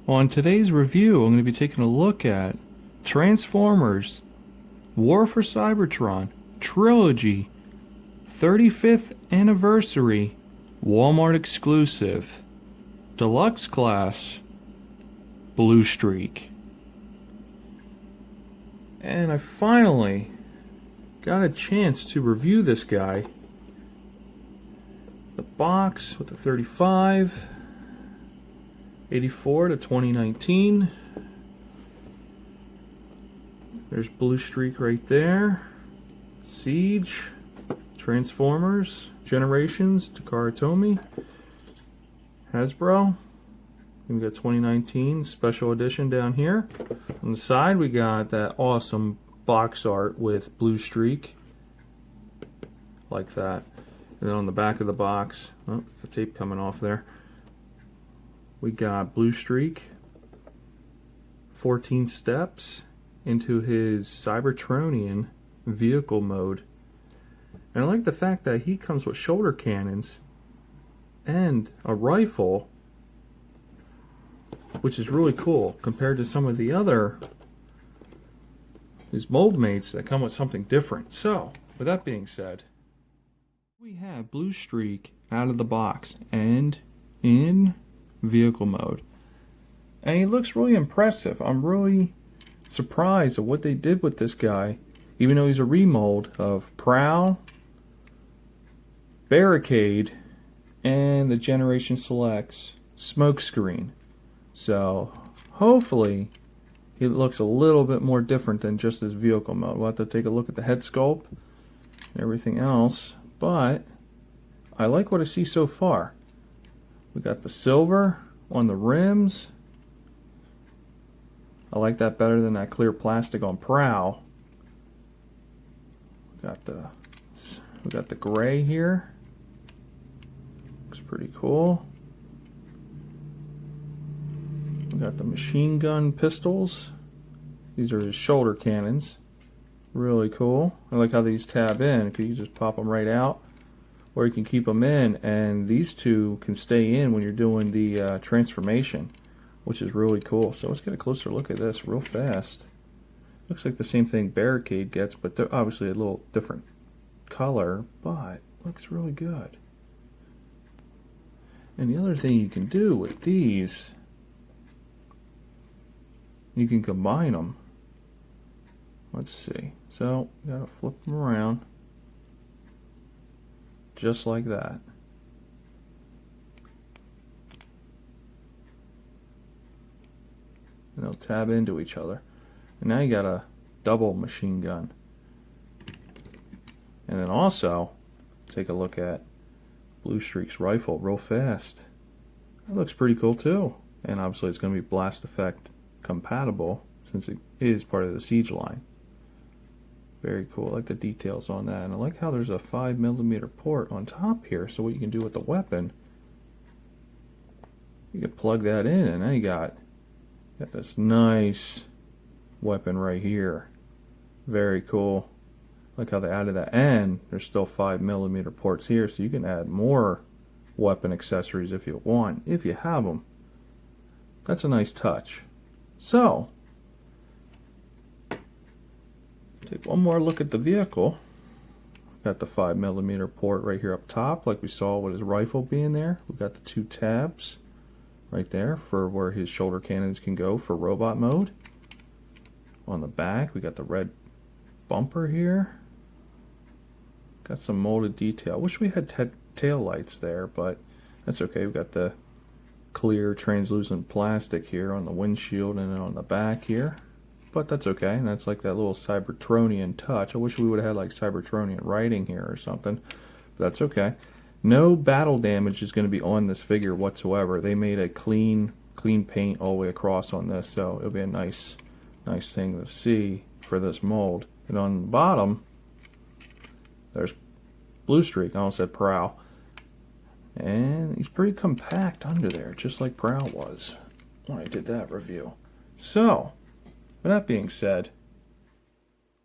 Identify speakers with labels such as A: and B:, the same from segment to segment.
A: On today's review, I'm going to be taking a look at Transformers War for Cybertron Trilogy 35th Anniversary Walmart exclusive Deluxe Class Bluestreak. And I finally got a chance to review this guy. The box with the 35, 84 to 2019. There's Bluestreak right there. Siege, Transformers, Generations, Takara Tomy, Hasbro. And we got 2019 special edition down here. On the side we got that awesome box art with Bluestreak. Like that. And then on the back of the box, oh, the tape coming off there. We got Bluestreak, 14 steps into his Cybertronian vehicle mode. And I like the fact that he comes with shoulder cannons and a rifle, which is really cool compared to some of the other his mold mates that come with something different. So, with that being said, we have Bluestreak out of the box and in vehicle mode. And he looks really impressive. I'm really surprised at what they did with this guy, even though he's a remold of Prowl, Barricade, and the Generation Selects Smokescreen. So hopefully he looks a little bit more different than just his vehicle mode. We'll have to take a look at the head sculpt and everything else, but I like what I see so far. We got the silver on the rims. I like that better than that clear plastic on Prowl. We got the gray here. Looks pretty cool. We got the machine gun pistols. These are his shoulder cannons. Really cool. I like how these tab in. If you just pop them right out, or you can keep them in, and these two can stay in when you're doing the transformation, which is really cool. So let's get a closer look at this real fast. Looks like the same thing Barricade gets, but they're obviously a little different color, but looks really good. And the other thing you can do with these, you can combine them. Let's see. So you gotta flip them around just like that. And they'll tab into each other. And now you got a double machine gun. And then also take a look at Bluestreak's rifle real fast. That looks pretty cool too. And obviously it's going to be blast effect compatible since it is part of the Siege line. Very cool. I like the details on that. And I like how there's a 5mm port on top here. So what you can do with the weapon, you can plug that in, and now you got this nice weapon right here. Very cool. Like how they added that, and there's still 5mm ports here, so you can add more weapon accessories if you want, if you have them. That's a nice touch. So take one more look at the vehicle. Got the 5mm port right here up top, like we saw with his rifle being there. We've got the two tabs right there for where his shoulder cannons can go for robot mode. On the back, we got the red bumper here. Got some molded detail. Wish we had tail lights there, but that's okay. We've got the clear translucent plastic here on the windshield and then on the back here. But that's okay. And that's like that little Cybertronian touch. I wish we would have had like Cybertronian writing here or something. But that's okay. No battle damage is going to be on this figure whatsoever. They made a clean paint all the way across on this, so it'll be a nice thing to see for this mold. And on the bottom, there's Bluestreak. I almost said Prowl. And he's pretty compact under there, just like Prowl was when I did that review. So, with that being said,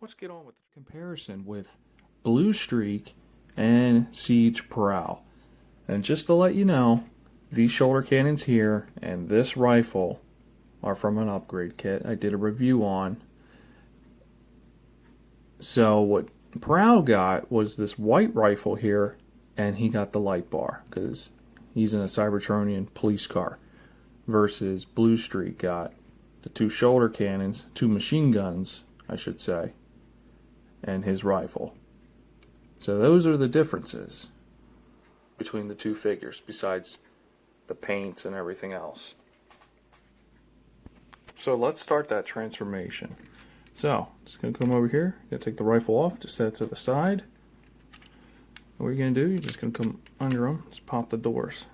A: let's get on with the comparison with Bluestreak and Siege Prowl. And just to let you know, these shoulder cannons here and this rifle are from an upgrade kit I did a review on. So what Prowl got was this white rifle here, and he got the light bar because he's in a Cybertronian police car, versus Bluestreak got the 2 shoulder cannons, 2 machine guns, I should say, and his rifle. So those are the differences between the 2 figures, besides the paints and everything else. So let's start that transformation. So, just going to come over here, going to take the rifle off, just set it to the side. What you're going to do, you're just going to come under them, just pop the doors.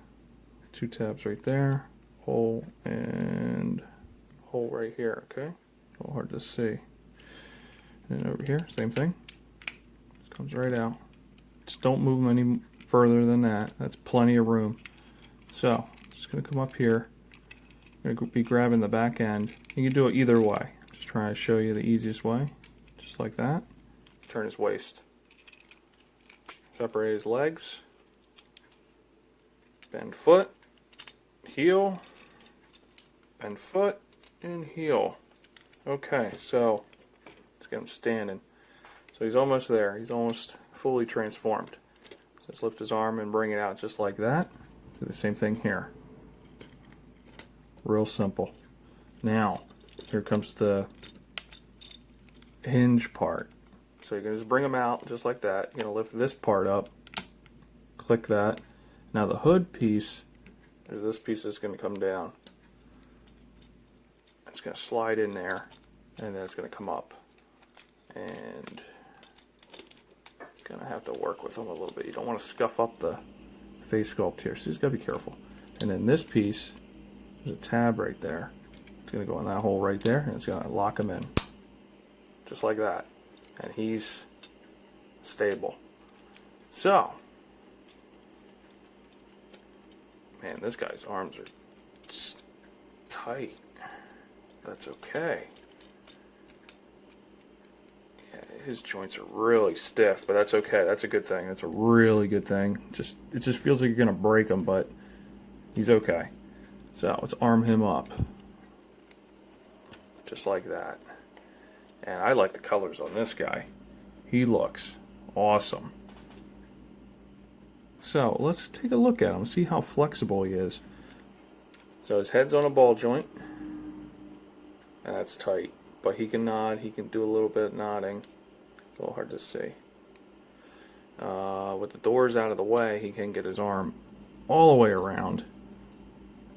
A: 2 tabs right there, hole and hole right here, okay? A little hard to see. And over here, same thing. Just comes right out. Just don't move them any further than that. That's plenty of room. So, just going to come up here. I'm going to be grabbing the back end. You can do it either way. Just trying to show you the easiest way. Just like that. Turn his waist. Separate his legs. Bend foot. Heel. Bend foot. And heel. Okay, so let's get him standing. So he's almost there. He's almost fully transformed. So let's lift his arm and bring it out just like that. Do the same thing here. Real simple. Now, here comes the hinge part. So you're going to just bring them out just like that. You're going to lift this part up. Click that. Now the hood piece, this piece is going to come down. It's going to slide in there, and then it's going to come up. And going to have to work with them a little bit. You don't want to scuff up the face sculpt here, so you just got to be careful. And then this piece, there's a tab right there. It's going to go in that hole right there, and it's going to lock him in. Just like that. And he's stable. So, man, this guy's arms are just tight. That's okay. Yeah, his joints are really stiff, but that's okay. That's a good thing. That's a really good thing. It just feels like you're going to break him, but he's okay. So let's arm him up. Just like that. And I like the colors on this guy. He looks awesome. So let's take a look at him, see how flexible he is. So his head's on a ball joint. And that's tight. But he can nod, he can do a little bit of nodding. It's a little hard to see. With the doors out of the way, he can get his arm all the way around.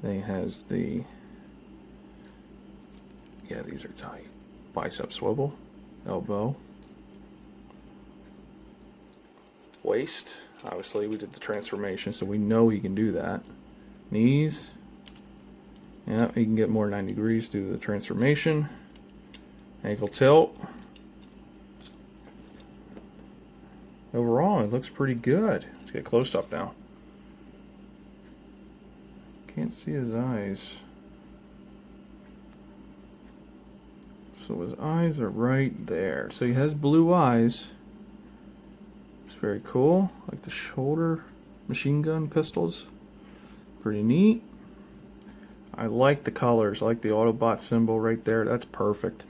A: Then he has the, yeah, these are tight. Bicep swivel, elbow, waist. Obviously, we did the transformation, so we know he can do that. Knees. Yeah, he can get more 90 degrees due to the transformation. Ankle tilt. Overall, it looks pretty good. Let's get close up now. Can't see his eyes. So his eyes are right there. So he has blue eyes. It's very cool. Like the shoulder machine gun pistols. Pretty neat. I like the colors. I like the Autobot symbol right there. That's perfect.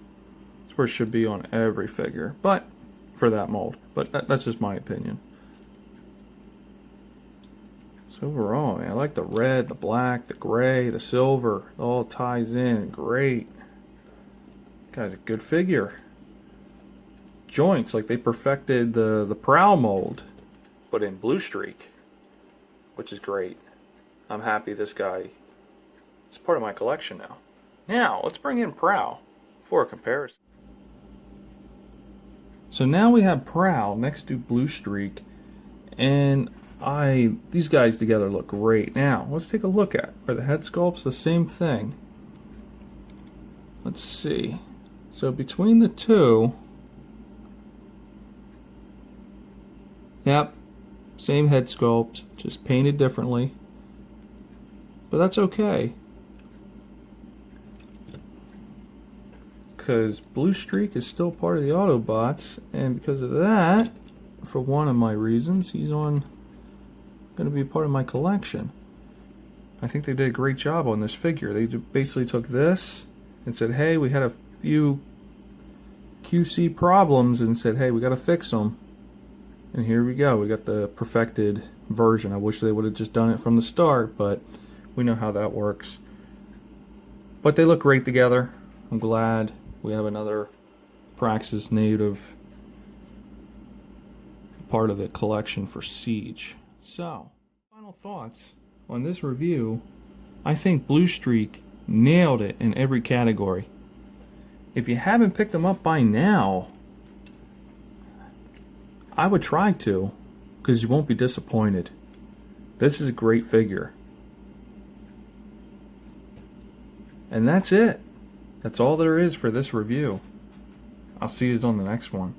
A: That's where it should be on every figure. But for that mold. But that's just my opinion. So overall, man, I like the red, the black, the gray, the silver. It all ties in. Great. Guy's a good figure. Joints, like they perfected the Prowl mold, but in Bluestreak, which is great. I'm happy this guy is part of my collection now. Now, let's bring in Prowl for a comparison. So now we have Prowl next to Bluestreak, and these guys together look great. Now, let's take a look at, are the head sculpts the same thing? Let's see. So between the two, yep, same head sculpt, just painted differently. But that's okay. Because Bluestreak is still part of the Autobots, and because of that, for one of my reasons, he's going to be part of my collection. I think they did a great job on this figure. They basically took this and said, hey, we had a few QC problems, and said, hey, we got to fix them. And here we go. We got the perfected version. I wish they would have just done it from the start, but we know how that works. But they look great together. I'm glad we have another Praxis native part of the collection for Siege. So, final thoughts on this review. I think Bluestreak nailed it in every category. If you haven't picked them up by now, I would try to, because you won't be disappointed. This is a great figure. And that's it. That's all there is for this review. I'll see you on the next one.